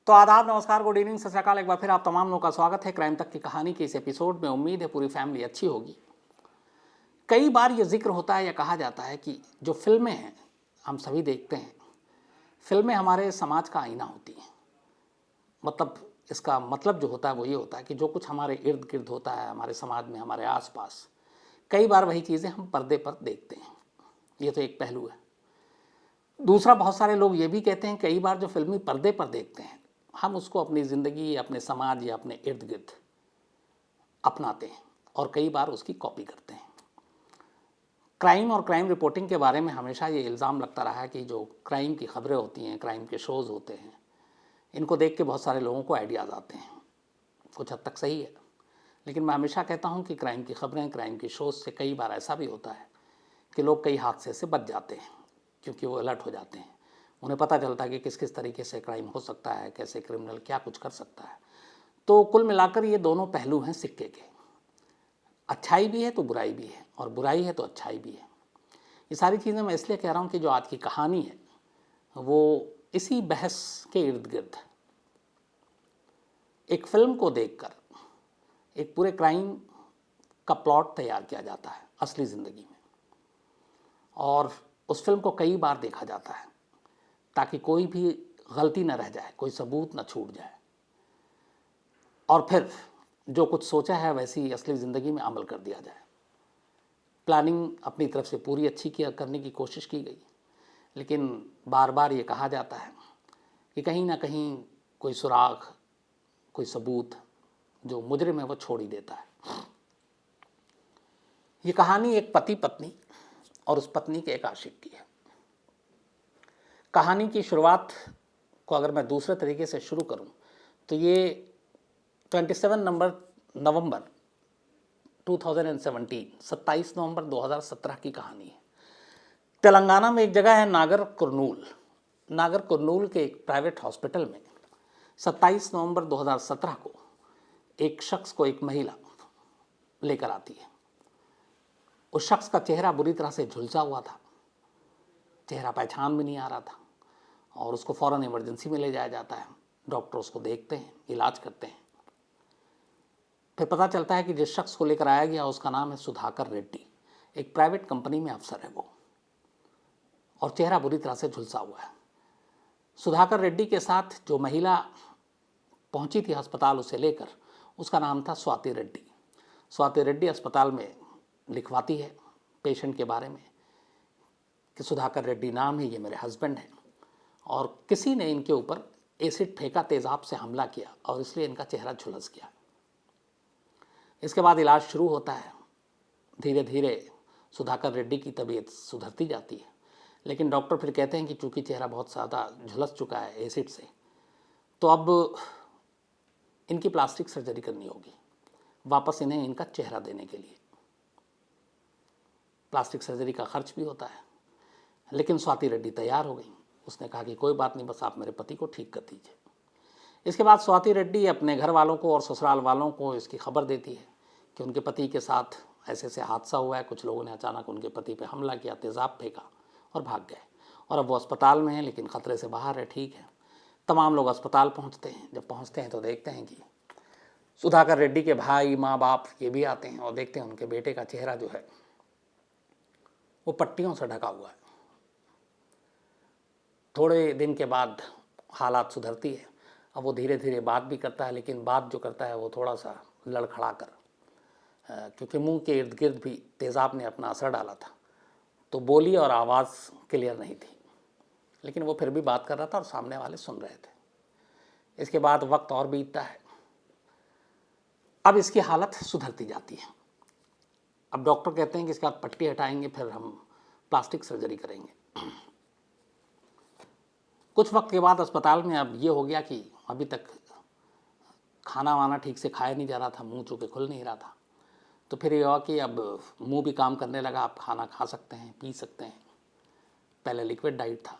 तो आदाब, नमस्कार, गुड इवनिंग, सत श्री अकाल। एक बार फिर आप तमाम लोगों का स्वागत है क्राइम तक की कहानी के इस एपिसोड में। उम्मीद है पूरी फैमिली अच्छी होगी। कई बार ये जिक्र होता है या कहा जाता है कि जो फिल्में हैं हम सभी देखते हैं, फिल्में हमारे समाज का आईना होती हैं। मतलब इसका मतलब जो होता है वो ये होता है कि जो कुछ हमारे इर्द गिर्द होता है, हमारे समाज में, हमारे आसपास, कई बार वही चीज़ें हम पर्दे पर देखते हैं। ये तो एक पहलू है। दूसरा, बहुत सारे लोग ये भी कहते हैं कई बार जो फिल्मी पर्दे पर देखते हैं हम उसको अपनी ज़िंदगी, अपने समाज या अपने इर्द गिर्द अपनाते हैं और कई बार उसकी कॉपी करते हैं। क्राइम और क्राइम रिपोर्टिंग के बारे में हमेशा ये इल्ज़ाम लगता रहा है कि जो क्राइम की खबरें होती हैं, क्राइम के शोज़ होते हैं, इनको देख के बहुत सारे लोगों को आइडियाज़ आते हैं। कुछ हद तक सही है, लेकिन मैं हमेशा कहता हूँ कि क्राइम की खबरें, क्राइम के शोज़ से कई बार ऐसा भी होता है कि लोग कई हादसे से बच जाते हैं, क्योंकि वो अलर्ट हो जाते हैं। उन्हें पता चलता है कि किस किस तरीके से क्राइम हो सकता है, कैसे क्रिमिनल क्या कुछ कर सकता है। तो कुल मिलाकर ये दोनों पहलू हैं सिक्के के। अच्छाई भी है तो बुराई भी है, और बुराई है तो अच्छाई भी है। ये सारी चीज़ें मैं इसलिए कह रहा हूँ कि जो आज की कहानी है वो इसी बहस के इर्द गिर्द है। एक फिल्म को देखकर एक पूरे क्राइम का प्लॉट तैयार किया जाता है असली ज़िंदगी में, और उस फिल्म को कई बार देखा जाता है ताकि कोई भी गलती न रह जाए, कोई सबूत न छूट जाए, और फिर जो कुछ सोचा है वैसी असली ज़िंदगी में अमल कर दिया जाए। प्लानिंग अपनी तरफ से पूरी अच्छी करने की कोशिश की गई, लेकिन बार बार ये कहा जाता है कि कहीं ना कहीं कोई सुराग, कोई सबूत जो मुजरिम है वो छोड़ ही देता है। ये कहानी एक पति पत्नी और उस पत्नी के एक आशिक की है। कहानी की शुरुआत को अगर मैं दूसरे तरीके से शुरू करूं तो ये 27 नवंबर 2017, 27 नवंबर 2017 की कहानी है। तेलंगाना में एक जगह है नागर कुरनूल। नागर कुरनूल के एक प्राइवेट हॉस्पिटल में 27 नवंबर 2017 को एक शख्स को एक महिला लेकर आती है। उस शख्स का चेहरा बुरी तरह से झुलसा हुआ था, चेहरा पहचान में नहीं आ रहा था, और उसको फ़ौरन इमरजेंसी में ले जाया जाता है। डॉक्टर उसको देखते हैं, इलाज करते हैं। फिर पता चलता है कि जिस शख्स को लेकर आया गया उसका नाम है सुधाकर रेड्डी। एक प्राइवेट कंपनी में अफसर है वो, और चेहरा बुरी तरह से झुलसा हुआ है। सुधाकर रेड्डी के साथ जो महिला पहुंची थी अस्पताल उसे लेकर, उसका नाम था स्वाति रेड्डी। स्वाति रेड्डी अस्पताल में लिखवाती है पेशेंट के बारे में कि सुधाकर रेड्डी नाम है, ये मेरे हस्बैंड हैं, और किसी ने इनके ऊपर एसिड फेंका, तेज़ाब से हमला किया, और इसलिए इनका चेहरा झुलस गया। इसके बाद इलाज शुरू होता है। धीरे धीरे सुधाकर रेड्डी की तबीयत सुधरती जाती है, लेकिन डॉक्टर फिर कहते हैं कि चूँकि चेहरा बहुत ज़्यादा झुलस चुका है एसिड से, तो अब इनकी प्लास्टिक सर्जरी करनी होगी वापस इन्हें इनका चेहरा देने के लिए। प्लास्टिक सर्जरी का खर्च भी होता है, लेकिन स्वाति रेड्डी तैयार हो गई। उसने कहा कि कोई बात नहीं, बस आप मेरे पति को ठीक कर दीजिए। इसके बाद स्वाति रेड्डी अपने घर वालों को और ससुराल वालों को इसकी खबर देती है कि उनके पति के साथ ऐसे ऐसे हादसा हुआ है, कुछ लोगों ने अचानक उनके पति पे हमला किया, तेज़ाब फेंका और भाग गए, और अब वो अस्पताल में हैं लेकिन ख़तरे से बाहर है। ठीक है, तमाम लोग अस्पताल पहुंचते हैं। जब पहुंचते हैं तो देखते हैं कि सुधाकर रेड्डी के भाई, माँ बाप ये भी आते हैं, और देखते हैं उनके बेटे का चेहरा जो है वो पट्टियों से ढका हुआ है। थोड़े दिन के बाद हालात सुधरती है। अब वो धीरे धीरे बात भी करता है, लेकिन बात जो करता है वो थोड़ा सा लड़खड़ा कर, क्योंकि मुंह के इर्द गिर्द भी तेज़ाब ने अपना असर डाला था, तो बोली और आवाज़ क्लियर नहीं थी, लेकिन वो फिर भी बात कर रहा था और सामने वाले सुन रहे थे। इसके बाद वक्त और बीतता है। अब इसकी हालत सुधरती जाती है। अब डॉक्टर कहते हैं कि इसके बाद पट्टी हटाएंगे, फिर हम प्लास्टिक सर्जरी करेंगे। कुछ वक्त के बाद अस्पताल में अब ये हो गया कि अभी तक खाना वाना ठीक से खाया नहीं जा रहा था, मुंह चूँकि खुल नहीं रहा था, तो फिर ये हुआ कि अब मुंह भी काम करने लगा, आप खाना खा सकते हैं, पी सकते हैं। पहले लिक्विड डाइट था,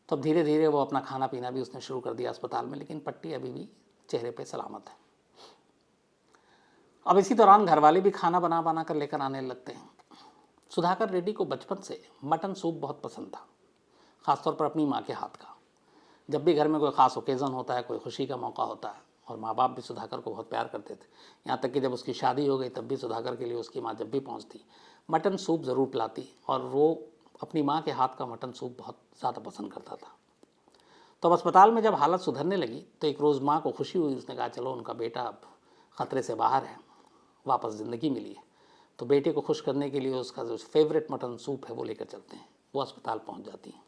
तो अब धीरे धीरे वो अपना खाना पीना भी उसने शुरू कर दिया अस्पताल में, लेकिन पट्टी अभी भी चेहरे पे सलामत है। अब इसी दौरान घर वाले भी खाना बना बना कर लेकर आने लगते हैं। सुधाकर रेड्डी को बचपन से मटन सूप बहुत पसंद था, ख़ासतौर पर अपनी माँ के हाथ का। जब भी घर में कोई ख़ास ओकेज़न होता है, कोई खुशी का मौका होता है, और माँ बाप भी सुधाकर को बहुत प्यार करते थे। यहाँ तक कि जब उसकी शादी हो गई तब भी सुधाकर के लिए उसकी माँ जब भी पहुँचती मटन सूप ज़रूर पिलाती, और वो अपनी माँ के हाथ का मटन सूप बहुत ज़्यादा पसंद करता था। तो अब अस्पताल में जब हालत सुधरने लगी तो एक रोज़ माँ को खुशी हुई। उसने कहा चलो उनका बेटा अब ख़तरे से बाहर है, वापस ज़िंदगी मिली है, तो बेटे को खुश करने के लिए उसका जो फेवरेट मटन सूप है वो लेकर चलते हैं। वो अस्पताल पहुँच जाती हैं,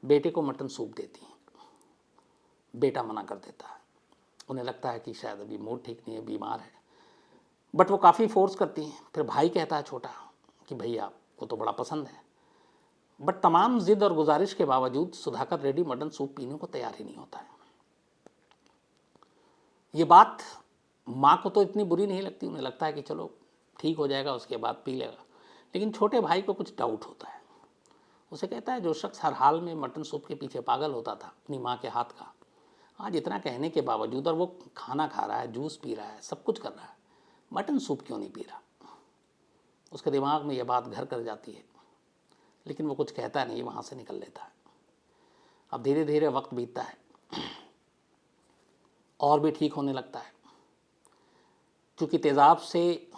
बेटे को मटन सूप देती हैं। बेटा मना कर देता है, उन्हें लगता है कि शायद अभी मूड ठीक नहीं है, बीमार है, बट वो काफ़ी फोर्स करती हैं। फिर भाई कहता है छोटा कि भैया आपको तो बड़ा पसंद है, बट तमाम जिद और गुजारिश के बावजूद सुधाकर रेड्डी मटन सूप पीने को तैयार ही नहीं होता है। ये बात माँ को तो इतनी बुरी नहीं लगती, उन्हें लगता है कि चलो ठीक हो जाएगा, उसके बाद पी लेगा। लेकिन छोटे भाई को कुछ डाउट होता है। उसे कहता है जो शख्स हर हाल में मटन सूप के पीछे पागल होता था अपनी माँ के हाथ का, आज इतना कहने के बावजूद, और वो खाना खा रहा है, जूस पी रहा है, सब कुछ कर रहा है, मटन सूप क्यों नहीं पी रहा। उसके दिमाग में यह बात घर कर जाती है, लेकिन वो कुछ कहता नहीं, वहाँ से निकल लेता है। अब धीरे धीरे वक्त बीतता है और भी ठीक होने लगता है, क्योंकि तेज़ाब से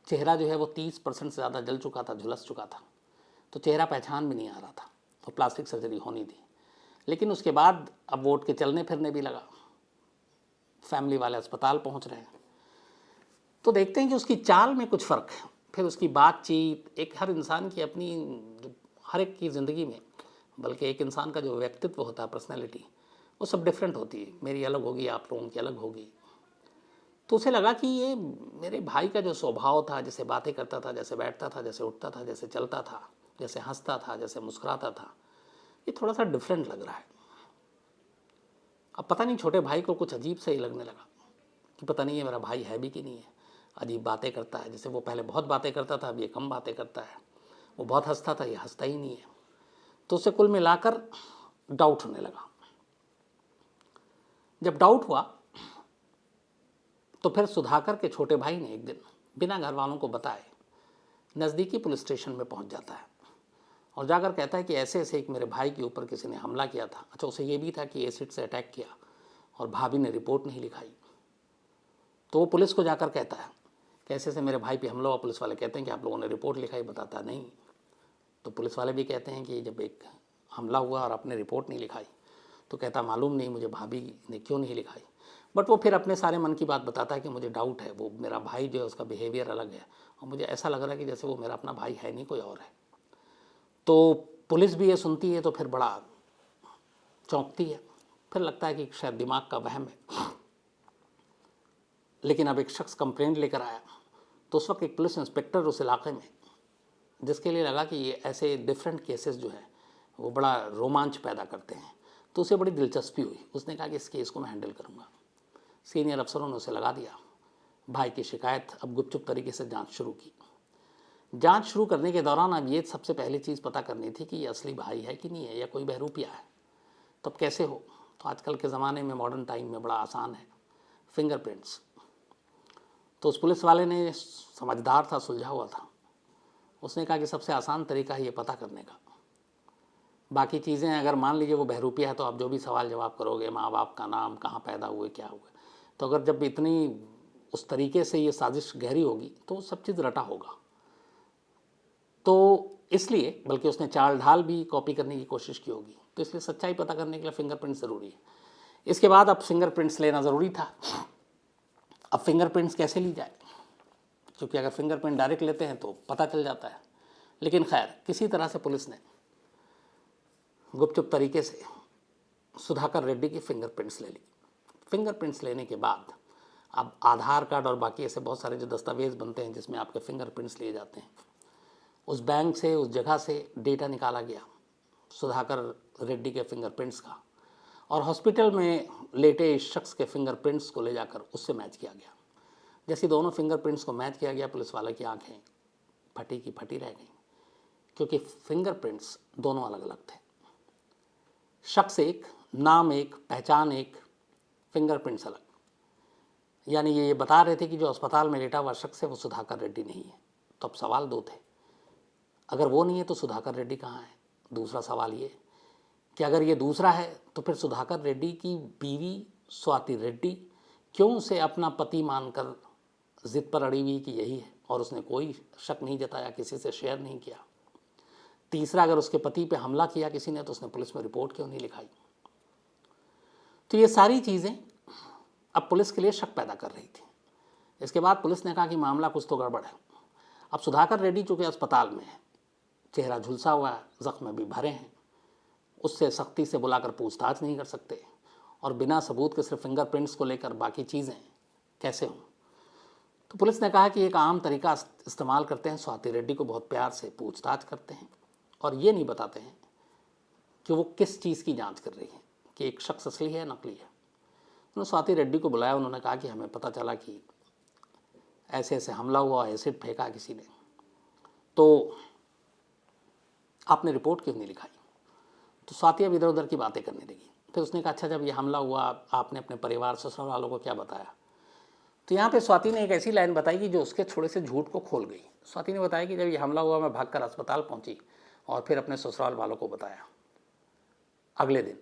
चेहरा जो है वो 30% से ज़्यादा जल चुका था, झुलस चुका था, तो चेहरा पहचान भी नहीं आ रहा था, तो प्लास्टिक सर्जरी होनी थी। लेकिन उसके बाद अब वो उठ के चलने फिरने भी लगा। फैमिली वाले अस्पताल पहुंच रहे हैं तो देखते हैं कि उसकी चाल में कुछ फ़र्क है, फिर उसकी बातचीत, एक हर इंसान की अपनी, हर एक की ज़िंदगी में, बल्कि एक इंसान का जो व्यक्तित्व होता है, पर्सनैलिटी, वो सब डिफरेंट होती है। मेरी अलग होगी, आप लोगों की अलग होगी। तो उसे लगा कि ये मेरे भाई का जो स्वभाव था, जैसे बातें करता था, जैसे बैठता था, जैसे उठता था, जैसे चलता था, जैसे हंसता था, जैसे मुस्कुराता था, ये थोड़ा सा डिफरेंट लग रहा है। अब पता नहीं छोटे भाई को कुछ अजीब सा ही लगने लगा कि पता नहीं ये मेरा भाई है भी कि नहीं है। अजीब बातें करता है, जैसे वो पहले बहुत बातें करता था, अब ये कम बातें करता है। वो बहुत हंसता था, ये हंसता ही नहीं है। तो उसे कुल मिलाकर डाउट होने लगा। जब डाउट हुआ तो फिर सुधाकर के छोटे भाई ने एक दिन बिना घर वालों को बताए नज़दीकी पुलिस स्टेशन में पहुंच जाता है और जाकर कहता है कि ऐसे ऐसे एक मेरे भाई के ऊपर किसी ने हमला किया था। अच्छा, उसे ये भी था कि एसिड से अटैक किया और भाभी ने रिपोर्ट नहीं लिखाई। तो वो पुलिस को जाकर कहता है कि ऐसे ऐसे मेरे भाई पे हमला हुआ। पुलिस वाले कहते हैं कि आप लोगों ने रिपोर्ट लिखाई, बताता नहीं। तो पुलिस वाले भी कहते हैं कि जब एक हमला हुआ और आपने रिपोर्ट नहीं लिखाई, तो कहता मालूम नहीं मुझे भाभी ने क्यों नहीं लिखाई। बट वो फिर अपने सारे मन की बात बताता है कि मुझे डाउट है, वो मेरा भाई जो है उसका बिहेवियर अलग है और मुझे ऐसा लग रहा है कि जैसे वो मेरा अपना भाई है नहीं, कोई और है। तो पुलिस भी ये सुनती है तो फिर बड़ा चौंकती है, फिर लगता है कि शायद दिमाग का वहम है। लेकिन अब एक शख्स कंप्लेंट लेकर आया तो उस वक्त एक पुलिस इंस्पेक्टर उस इलाके में, जिसके लिए लगा कि ये ऐसे डिफरेंट केसेस जो है वो बड़ा रोमांच पैदा करते हैं, तो उसे बड़ी दिलचस्पी हुई। उसने कहा कि इस केस को मैं हैंडल करूँगा। सीनियर अफसरों ने उसे लगा दिया। भाई की शिकायत अब गुपचुप तरीके से जांच शुरू की। जांच शुरू करने के दौरान अब ये सबसे पहली चीज़ पता करनी थी कि ये असली भाई है कि नहीं है या कोई बहरूपिया है। तो अब कैसे हो? तो आजकल के ज़माने में, मॉडर्न टाइम में बड़ा आसान है, फिंगरप्रिंट्स। तो उस पुलिस वाले ने, समझदार था, सुलझा हुआ था, उसने कहा कि सबसे आसान तरीका है ये पता करने का। बाकी चीज़ें अगर मान लीजिए वो बहरूपिया है तो आप जो भी सवाल जवाब करोगे, माँ बाप का नाम, कहाँ पैदा हुए, क्या हुए, तो अगर जब इतनी उस तरीके से ये साजिश गहरी होगी तो सब चीज़ रटा होगा। तो इसलिए, बल्कि उसने चाल ढाल भी कॉपी करने की कोशिश की होगी, तो इसलिए सच्चाई पता करने के लिए फिंगरप्रिंट ज़रूरी है। इसके बाद अब फिंगरप्रिंट्स लेना ज़रूरी था। अब फिंगरप्रिंट्स कैसे ली जाए, क्योंकि अगर फिंगरप्रिंट डायरेक्ट लेते हैं तो पता चल जाता है। लेकिन खैर, किसी तरह से पुलिस ने गुपचुप तरीके से सुधाकर रेड्डी की फिंगरप्रिंट्स ले ली। फिंगरप्रिंट्स लेने के बाद अब आधार कार्ड और बाकी ऐसे बहुत सारे जो दस्तावेज़ बनते हैं जिसमें आपके फिंगरप्रिंट्स लिए जाते हैं, उस बैंक से, उस जगह से डेटा निकाला गया सुधाकर रेड्डी के फिंगरप्रिंट्स का, और हॉस्पिटल में लेटे इस शख्स के फिंगरप्रिंट्स को ले जाकर उससे मैच किया गया। जैसे दोनों फिंगरप्रिंट्स को मैच किया गया, पुलिस वाले की आंखें फटी की फटी रह गई, क्योंकि फिंगरप्रिंट्स दोनों अलग अलग थे। शख्स एक, नाम एक, पहचान एक, फिंगरप्रिंट्स अलग। यानी ये बता रहे थे कि जो अस्पताल में लेटा हुआ शख्स है वो सुधाकर रेड्डी नहीं है। तो अब सवाल दो थे, अगर वो नहीं है तो सुधाकर रेड्डी कहाँ है? दूसरा सवाल ये कि अगर ये दूसरा है तो फिर सुधाकर रेड्डी की बीवी स्वाति रेड्डी क्यों उसे अपना पति मानकर जिद पर अड़ी हुई कि यही है, और उसने कोई शक नहीं जताया, किसी से शेयर नहीं किया। तीसरा, अगर उसके पति पे हमला किया किसी ने तो उसने पुलिस में रिपोर्ट क्यों नहीं लिखाई। तो ये सारी चीज़ें अब पुलिस के लिए शक पैदा कर रही थी। इसके बाद पुलिस ने कहा कि मामला कुछ तो गड़बड़ है। अब सुधाकर रेड्डी चूँकि अस्पताल में है, चेहरा झुलसा हुआ है, जख्म भी भरे हैं, उससे सख्ती से बुलाकर पूछताछ नहीं कर सकते, और बिना सबूत के सिर्फ फिंगरप्रिंट्स को लेकर बाकी चीज़ें कैसे हों। तो पुलिस ने कहा कि एक आम तरीका इस्तेमाल करते हैं, स्वाति रेड्डी को बहुत प्यार से पूछताछ करते हैं और ये नहीं बताते हैं कि वो किस चीज़ की जांच कर रही है, कि एक शख्स असली है नकली है। उन्होंने स्वाति रेड्डी को बुलाया, उन्होंने कहा कि हमें पता चला कि ऐसे ऐसे हमला हुआ, एसिड फेंका किसी ने, तो आपने रिपोर्ट क्यों नहीं लिखाई। तो स्वाति अब इधर उधर की बातें करने लगी। फिर उसने कहा अच्छा जब ये हमला हुआ आपने अपने परिवार ससुराल वालों को क्या बताया। तो यहाँ पे स्वाति ने एक ऐसी लाइन बताई कि जो उसके थोड़े से झूठ को खोल गई। स्वाति ने बताया कि जब ये हमला हुआ मैं भागकर अस्पताल पहुंची और फिर अपने ससुराल वालों को बताया अगले दिन।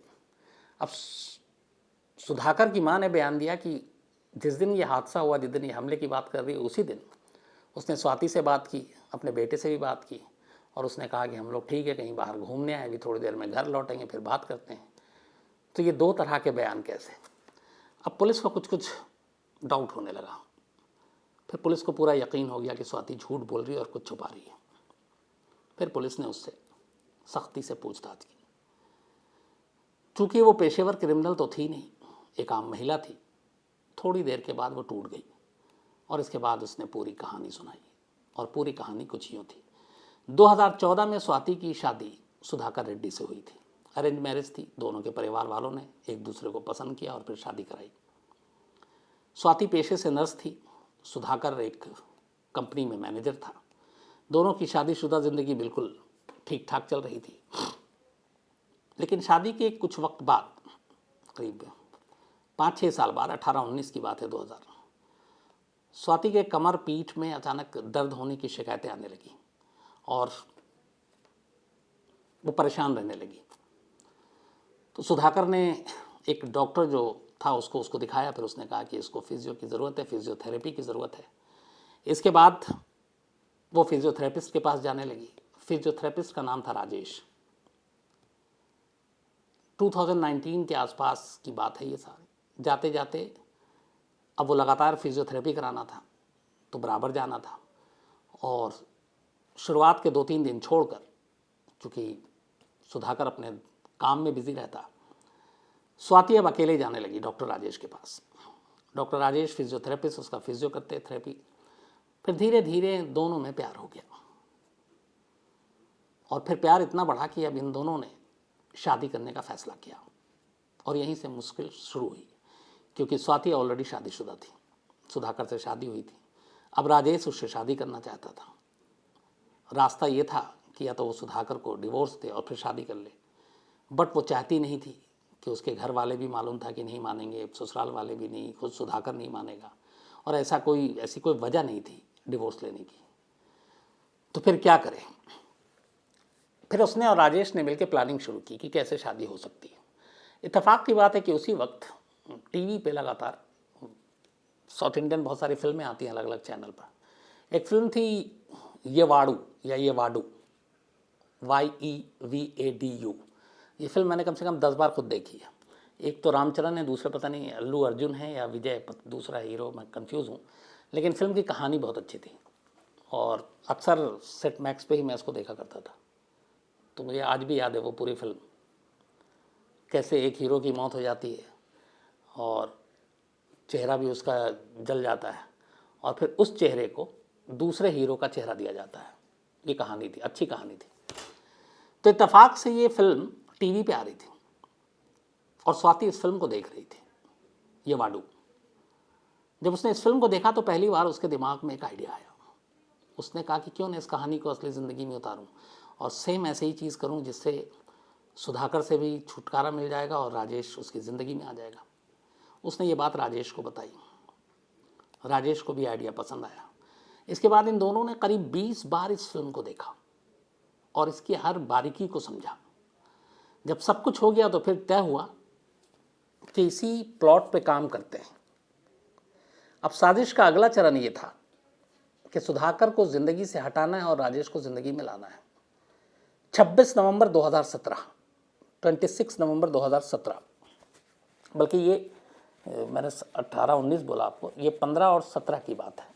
अब सुधाकर की माँ ने बयान दिया कि जिस दिन ये हादसा हुआ, जिस दिन ये हमले की बात कर रही है, उसी दिन उसने स्वाति से बात की, अपने बेटे से भी बात की, और उसने कहा कि हम लोग ठीक है, कहीं बाहर घूमने आए, अभी थोड़ी देर में घर लौटेंगे, फिर बात करते हैं। तो ये दो तरह के बयान कैसे। अब पुलिस को कुछ कुछ डाउट होने लगा। फिर पुलिस को पूरा यकीन हो गया कि स्वाति झूठ बोल रही है और कुछ छुपा रही है। फिर पुलिस ने उससे सख्ती से पूछताछ की। चूँकि वो पेशेवर क्रिमिनल तो थी नहीं, एक आम महिला थी, थोड़ी देर के बाद वो टूट गई और इसके बाद उसने पूरी कहानी सुनाई। और पूरी कहानी कुछ यूँ थी। 2014 में स्वाति की शादी सुधाकर रेड्डी से हुई थी। अरेंज मैरिज थी, दोनों के परिवार वालों ने एक दूसरे को पसंद किया और फिर शादी कराई। स्वाति पेशे से नर्स थी, सुधाकर एक कंपनी में मैनेजर था। दोनों की शादीशुदा ज़िंदगी बिल्कुल ठीक ठाक चल रही थी। लेकिन शादी के कुछ वक्त बाद, करीब 5-6 साल बाद, 18-19 की बात है 2000, स्वाति के कमर पीठ में अचानक दर्द होने की शिकायतें आने लगी और वो परेशान रहने लगी। तो सुधाकर ने एक डॉक्टर जो था उसको दिखाया। फिर उसने कहा कि इसको फिजियो की ज़रूरत है, फिजियोथेरेपी की ज़रूरत है। इसके बाद वो फिजियोथेरेपिस्ट के पास जाने लगी। फिजियोथेरेपिस्ट का नाम था राजेश। 2019 के आसपास की बात है ये सारी। जाते जाते अब वो लगातार फिजियोथेरेपी कराना था तो बराबर जाना था, और शुरुआत के 2-3 दिन छोड़कर, चूँकि सुधाकर अपने काम में बिजी रहता, स्वाति अब अकेले जाने लगी डॉक्टर राजेश के पास। डॉक्टर राजेश फिजियोथेरेपिस्ट, उसका फिजियो करते थेरेपी। फिर धीरे धीरे दोनों में प्यार हो गया और फिर प्यार इतना बढ़ा कि अब इन दोनों ने शादी करने का फैसला किया। और यहीं से मुश्किल शुरू हुई, क्योंकि स्वाति ऑलरेडी शादीशुदा थी, सुधाकर से शादी हुई थी। अब राजेश उससे शादी करना चाहता था। रास्ता ये था कि या तो वो सुधाकर को डिवोर्स दे और फिर शादी कर ले, बट वो चाहती नहीं थी कि उसके घर वाले भी मालूम था कि नहीं मानेंगे, ससुराल वाले भी नहीं, खुद सुधाकर नहीं मानेगा, और ऐसी कोई वजह नहीं थी डिवोर्स लेने की। तो फिर क्या करें। फिर उसने और राजेश ने मिलकर प्लानिंग शुरू की कि कैसे शादी हो सकती है। इत्तेफाक की बात है कि उसी वक्त टीवी पे लगातार साउथ इंडियन बहुत सारी फिल्में आती हैं अलग अलग चैनल पर। एक फिल्म थी ये वाडू या ये वाडू, YEVADU। ये फिल्म मैंने कम से कम 10 बार खुद देखी है। एक तो रामचरण है, दूसरा पता नहीं अल्लू अर्जुन है या विजय, दूसरा हीरो, मैं कंफ्यूज हूँ। लेकिन फिल्म की कहानी बहुत अच्छी थी और अक्सर सेट मैक्स पे ही मैं इसको देखा करता था। तो मुझे आज भी याद है वो पूरी फिल्म, कैसे एक हीरो की मौत हो जाती है और चेहरा भी उसका जल जाता है और फिर उस चेहरे को दूसरे हीरो का चेहरा दिया जाता है। ये कहानी थी, अच्छी कहानी थी। तो इत्तेफाक से ये फिल्म टीवी पे आ रही थी और स्वाति इस फिल्म को देख रही थी, ये वाडू। जब उसने इस फिल्म को देखा तो पहली बार उसके दिमाग में एक आइडिया आया। उसने कहा कि क्यों ना इस कहानी को असली ज़िंदगी में उतारूं और सेम ऐसे ही चीज़ करूं जिससे सुधाकर से भी छुटकारा मिल जाएगा और राजेश उसकी ज़िंदगी में आ जाएगा। उसने ये बात राजेश को बताई। राजेश को भी आइडिया पसंद आया। इसके बाद इन दोनों ने करीब 20 बार इस फिल्म को देखा और इसकी हर बारीकी को समझा। जब सब कुछ हो गया तो फिर तय हुआ कि इसी प्लॉट पे काम करते हैं। अब साजिश का अगला चरण ये था कि सुधाकर को ज़िंदगी से हटाना है और राजेश को ज़िंदगी में लाना है। 26 नवंबर 2017, 26 नवंबर 2017, बल्कि ये मैंने 18-19 बोला आपको, ये 15 और 17 की बात है।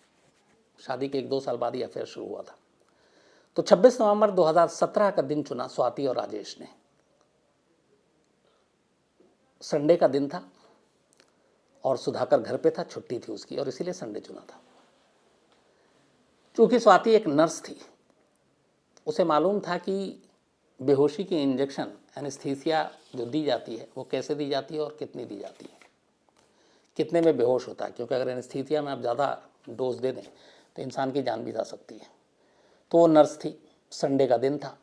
शादी के 1-2 साल बाद ही अफेयर शुरू हुआ था। तो 26 नवंबर 2017 का दिन चुना स्वाति और राजेश ने। संडे का दिन था और सुधाकर घर पे था, छुट्टी थी उसकी, और इसीलिए संडे चुना था। क्योंकि स्वाति एक नर्स थी, उसे मालूम था कि बेहोशी की इंजेक्शन एनेस्थीसिया जो दी जाती है वो कैसे दी जाती है और कितनी दी जाती है, कितने में बेहोश होता है, क्योंकि अगर एनेस्थीसिया में आप ज़्यादा डोज दे दें तो इंसान की जान भी जा सकती है। तो वो नर्स थी, संडे का दिन था,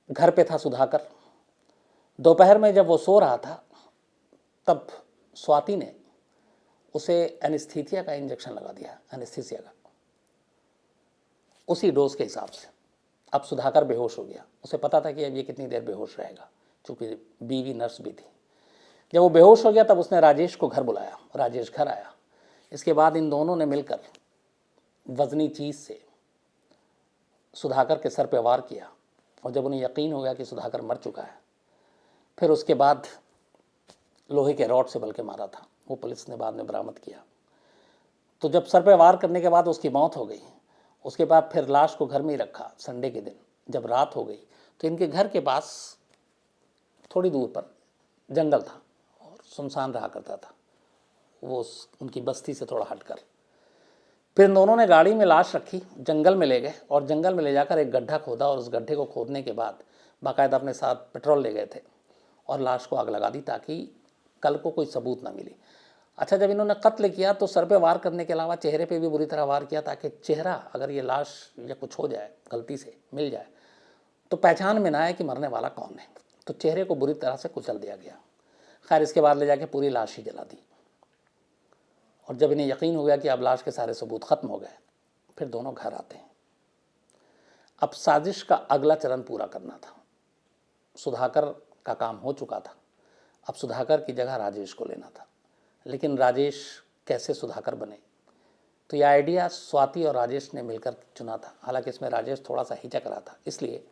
घर पे था सुधाकर। दोपहर में जब वो सो रहा था तब स्वाति ने उसे एनेस्थीसिया का इंजेक्शन लगा दिया, एनेस्थीसिया का, उसी डोज के हिसाब से। अब सुधाकर बेहोश हो गया, उसे पता था कि अब ये कितनी देर बेहोश रहेगा, क्योंकि बीवी नर्स भी थी। जब वो बेहोश हो गया तब उसने राजेश को घर बुलाया, राजेश घर आया। इसके बाद इन दोनों ने मिलकर वजनी चीज़ से सुधाकर के सर पे वार किया, और जब उन्हें यकीन हो गया कि सुधाकर मर चुका है, फिर उसके बाद लोहे के रॉड से बल्कि मारा था, वो पुलिस ने बाद में बरामद किया। तो जब सर पे वार करने के बाद उसकी मौत हो गई, उसके बाद फिर लाश को घर में ही रखा। संडे के दिन जब रात हो गई तो इनके घर के पास थोड़ी दूर पर जंगल था और सुनसान रहा करता था, वो उनकी बस्ती से थोड़ा हटकर। फिर दोनों ने गाड़ी में लाश रखी, जंगल में ले गए, और जंगल में ले जाकर एक गड्ढा खोदा, और उस गड्ढे को खोदने के बाद बाकायदा अपने साथ पेट्रोल ले गए थे और लाश को आग लगा दी ताकि कल को कोई सबूत ना मिले। अच्छा, जब इन्होंने कत्ल किया तो सर पे वार करने के अलावा चेहरे पे भी बुरी तरह वार किया, ताकि चेहरा अगर ये लाश या कुछ हो जाए, गलती से मिल जाए, तो पहचान में ना आए कि मरने वाला कौन है। तो चेहरे को बुरी तरह से कुचल दिया गया। खैर, इसके बाद ले जाके पूरी लाश ही जला दी, और जब इन्हें यकीन हो गया कि अब लाश के सारे सबूत खत्म हो गए, फिर दोनों घर आते हैं। अब साजिश का अगला चरण पूरा करना था। सुधाकर का काम हो चुका था, अब सुधाकर की जगह राजेश को लेना था। लेकिन राजेश कैसे सुधाकर बने, तो यह आइडिया स्वाति और राजेश ने मिलकर चुना था। हालांकि इसमें राजेश थोड़ा सा हिचक रहा था, इसलिए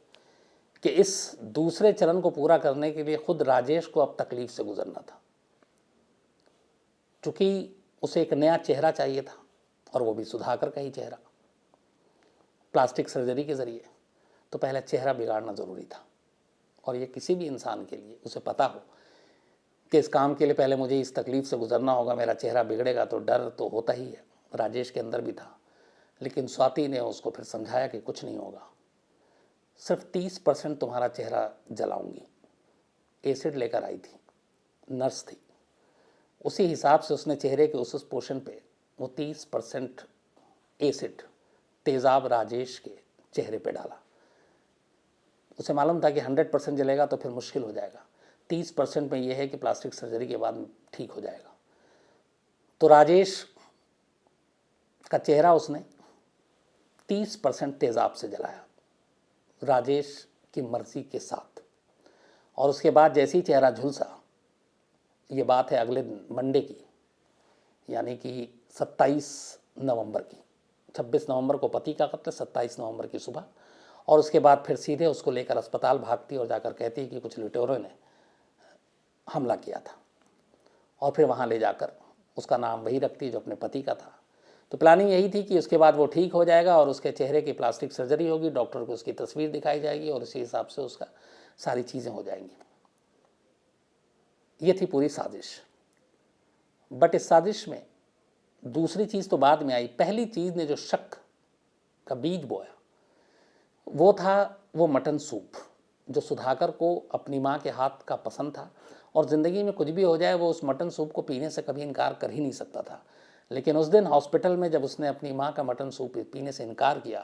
कि इस दूसरे चरण को पूरा करने के लिए खुद राजेश को अब तकलीफ से गुजरना था, चूँकि उसे एक नया चेहरा चाहिए था, और वो भी सुधाकर का ही चेहरा, प्लास्टिक सर्जरी के ज़रिए। तो पहले चेहरा बिगाड़ना ज़रूरी था, और ये किसी भी इंसान के लिए, उसे पता हो कि इस काम के लिए पहले मुझे इस तकलीफ़ से गुजरना होगा, मेरा चेहरा बिगड़ेगा, तो डर तो होता ही है। राजेश के अंदर भी था, लेकिन स्वाति ने उसको फिर समझाया कि कुछ नहीं होगा, सिर्फ 30% तुम्हारा चेहरा जलाऊंगी। एसिड लेकर आई थी, नर्स थी, उसी हिसाब से उसने चेहरे के उस पोर्शन पे वो 30% एसिड, तेज़ाब राजेश के चेहरे पे डाला। उसे मालूम था कि 100% जलेगा तो फिर मुश्किल हो जाएगा, 30% में यह है कि प्लास्टिक सर्जरी के बाद ठीक हो जाएगा। तो राजेश का चेहरा उसने 30% तेज़ाब से जलाया, राजेश की मर्जी के साथ। और उसके बाद जैसे ही चेहरा झुलसा, ये बात है अगले मंडे की, यानी कि 27 नवंबर की। 26 नवंबर को पति का कत्ल, 27 नवंबर की सुबह। और उसके बाद फिर सीधे उसको लेकर अस्पताल भागती और जाकर कहती है कि कुछ लुटेरों ने हमला किया था, और फिर वहाँ ले जाकर उसका नाम वही रखती जो अपने पति का था। तो प्लानिंग यही थी कि उसके बाद वो ठीक हो जाएगा और उसके चेहरे की प्लास्टिक सर्जरी होगी, डॉक्टर को उसकी तस्वीर दिखाई जाएगी, और उसी हिसाब से उसका सारी चीज़ें हो जाएंगी। ये थी पूरी साजिश। बट इस साजिश में दूसरी चीज़ तो बाद में आई। पहली चीज़ ने जो शक का बीज बोया वो था वो मटन सूप, जो सुधाकर को अपनी माँ के हाथ का पसंद था, और ज़िंदगी में कुछ भी हो जाए वो उस मटन सूप को पीने से कभी इनकार कर ही नहीं सकता था। लेकिन उस दिन हॉस्पिटल में जब उसने अपनी माँ का मटन सूप पीने से इनकार किया,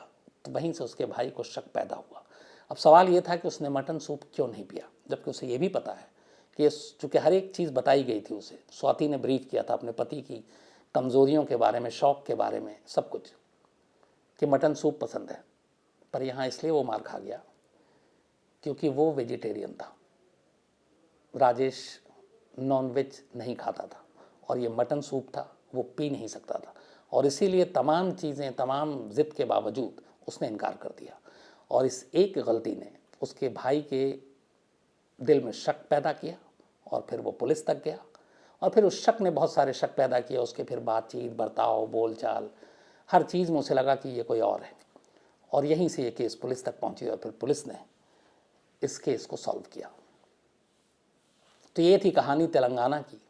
तो वहीं से उसके भाई को शक पैदा हुआ। अब सवाल ये था कि उसने मटन सूप क्यों नहीं पिया, जबकि उसे ये भी पता है कि चूँकि हर एक चीज़ बताई गई थी उसे, स्वाति ने ब्रीफ किया था अपने पति की कमज़ोरियों के बारे में, शौक़ के बारे में, सब कुछ, कि मटन सूप पसंद है। पर यहाँ इसलिए वो मार खा गया क्योंकि वो वेजिटेरियन था, राजेश नॉनवेज नहीं खाता था, और ये मटन सूप था, वो पी नहीं सकता था, और इसीलिए तमाम चीज़ें, तमाम ज़िद के बावजूद उसने इनकार कर दिया। और इस एक गलती ने उसके भाई के दिल में शक पैदा किया, और फिर वो पुलिस तक गया, और फिर उस शक ने बहुत सारे शक पैदा किए उसके, फिर बातचीत, बर्ताव, बोलचाल, हर चीज़ में उसे लगा कि ये कोई और है, और यहीं से ये केस पुलिस तक पहुंची, और फिर पुलिस ने इस केस को सॉल्व किया। तो ये थी कहानी तेलंगाना की।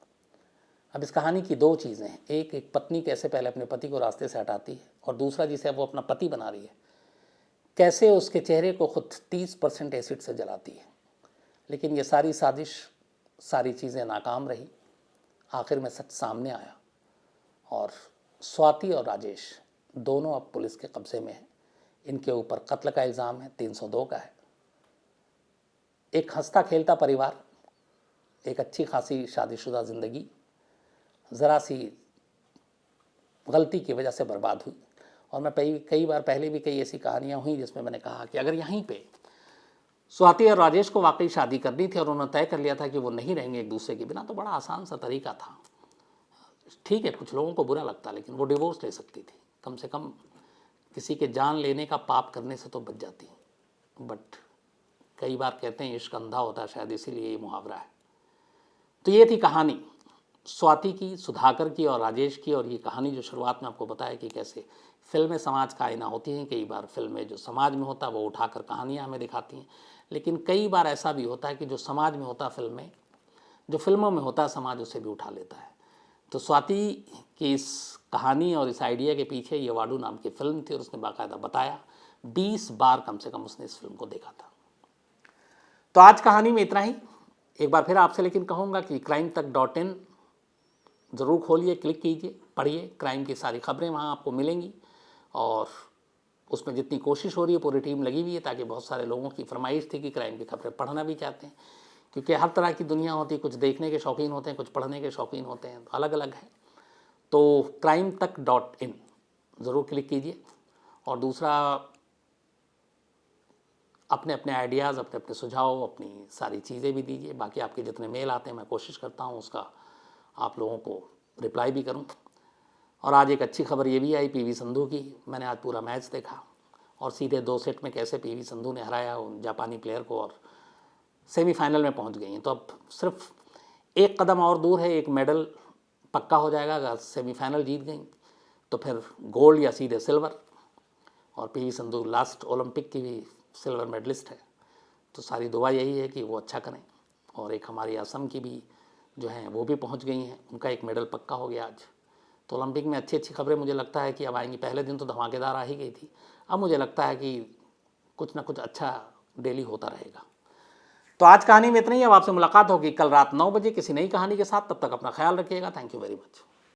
अब इस कहानी की दो चीज़ें हैं, एक पत्नी कैसे पहले अपने पति को रास्ते से हटाती है, और दूसरा जिसे वो अपना पति बना रही है, कैसे उसके चेहरे को खुद 30% एसिड से जलाती है। लेकिन ये सारी साजिश, सारी चीज़ें नाकाम रही। आखिर में सच सामने आया, और स्वाति और राजेश दोनों अब पुलिस के कब्जे में हैं। इनके ऊपर कत्ल का इल्ज़ाम है, 302 का है। एक हंसता खेलता परिवार, एक अच्छी खासी शादीशुदा ज़िंदगी ज़रा सी गलती की वजह से बर्बाद हुई। और मैं कई बार पहले भी कई ऐसी कहानियाँ हुई जिसमें मैंने कहा कि अगर यहीं पे स्वाति और राजेश को वाकई शादी करनी थी और उन्होंने तय कर लिया था कि वो नहीं रहेंगे एक दूसरे के बिना, तो बड़ा आसान सा तरीका था। ठीक है, कुछ लोगों को बुरा लगता, लेकिन वो डिवोर्स ले सकती थी, कम से कम किसी के जान लेने का पाप करने से तो बच जाती। बट कई बार कहते हैं इश्क अंधा होता है, शायद इसीलिए ये मुहावरा है। तो ये थी कहानी स्वाति की, सुधाकर की और राजेश की। और ये कहानी जो शुरुआत में आपको बताया कि कैसे फिल्में समाज का आईना होती हैं। कई बार फिल्में जो समाज में होता है वो उठाकर कहानियाँ हमें दिखाती हैं, लेकिन कई बार ऐसा भी होता है कि जो समाज में होता है जो फिल्मों में होता है समाज उसे भी उठा लेता है। तो स्वाति की इस कहानी और इस आइडिया के पीछे ये वाडू नाम की फिल्म थी, और उसने बाकायदा बताया 20 बार कम से कम उसने इस फिल्म को देखा था। तो आज कहानी में इतना ही। एक बार फिर आपसे लेकिन कहूँगा कि crimetech.in ज़रूर खोलिए, क्लिक कीजिए, पढ़िए। क्राइम की सारी खबरें वहाँ आपको मिलेंगी, और उसमें जितनी कोशिश हो रही है पूरी टीम लगी हुई है, ताकि बहुत सारे लोगों की फरमाइश थी कि क्राइम की खबरें पढ़ना भी चाहते हैं, क्योंकि हर तरह की दुनिया होती है, कुछ देखने के शौकीन होते हैं, कुछ पढ़ने के शौकीन होते हैं, तो अलग अलग है। तो crimetech.in ज़रूर क्लिक कीजिए। और दूसरा, अपने अपने आइडियाज़, अपने अपने सुझाव, अपनी सारी चीज़ें भी दीजिए। बाकी आपके जितने मेल आते हैं मैं कोशिश करता हूँ उसका आप लोगों को रिप्लाई भी करूँ। और आज एक अच्छी खबर ये भी आई पीवी संधू की। मैंने आज पूरा मैच देखा, और सीधे 2 सेट में कैसे पीवी संधू ने हराया उन जापानी प्लेयर को, और सेमीफाइनल में पहुंच गई हैं। तो अब सिर्फ एक कदम और दूर है, एक मेडल पक्का हो जाएगा। अगर सेमीफाइनल जीत गई तो फिर गोल्ड या सीधे सिल्वर। और पीवी संधू लास्ट ओलंपिक की भी सिल्वर मेडलिस्ट है। तो सारी दुआ यही है कि वो अच्छा करें। और एक हमारी असम की भी जो हैं वो भी पहुंच गई हैं, उनका एक मेडल पक्का हो गया आज। तो ओलंपिक में अच्छी अच्छी खबरें मुझे लगता है कि अब आएंगी। पहले दिन तो धमाकेदार आ ही गई थी, अब मुझे लगता है कि कुछ ना कुछ अच्छा डेली होता रहेगा। तो आज कहानी में इतना ही। अब आपसे मुलाकात होगी कल रात 9 बजे किसी नई कहानी के साथ। तब तक अपना ख्याल रखिएगा। Thank you very much.